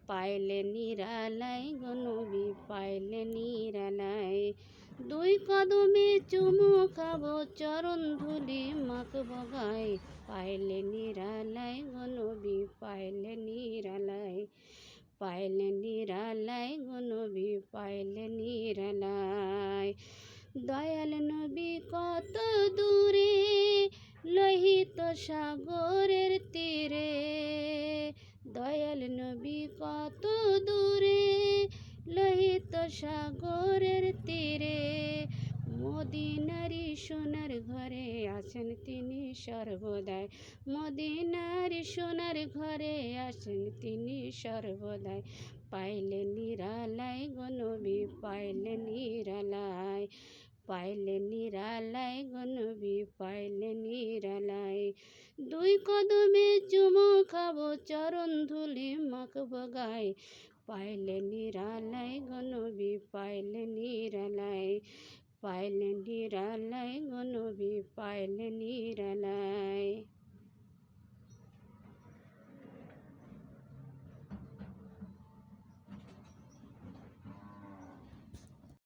পাইলে নিরালায় গো নবী পাইলে নিরালায়। দুই কদমে চুমু খাবো চরণ ধুলি মাখবো গায়ে, পাইলে নিরালায় গো নবী পাইলে নিরালায়। পাইলে নিরালায় গো নবী পাইলে নিরালায়। দয়াল নবী কত দূরে লোহিত সাগরের তীরে, দয়াল নবী কত দূরে লোহিত সাগরের তীরে। মদিনারি সোনার ঘরে আছেন তিনি সর্বদাই, মদিনারি সোনার ঘরে আছেন তিনি সর্বদাই। পাইলে নিরালায় গো নবী পাইলে নিরালায়। পাইলে নিরালায় গো নবী পাইলে নিরালায়। দুই কদমে চুমু খাবো চরণ ধুলি মাখবো গায়ে, পাইলে নিরালায় গো নবী পাইলে নিরালায়। পাইলে নিরালায় গো নবী পাইলে নিরালায়।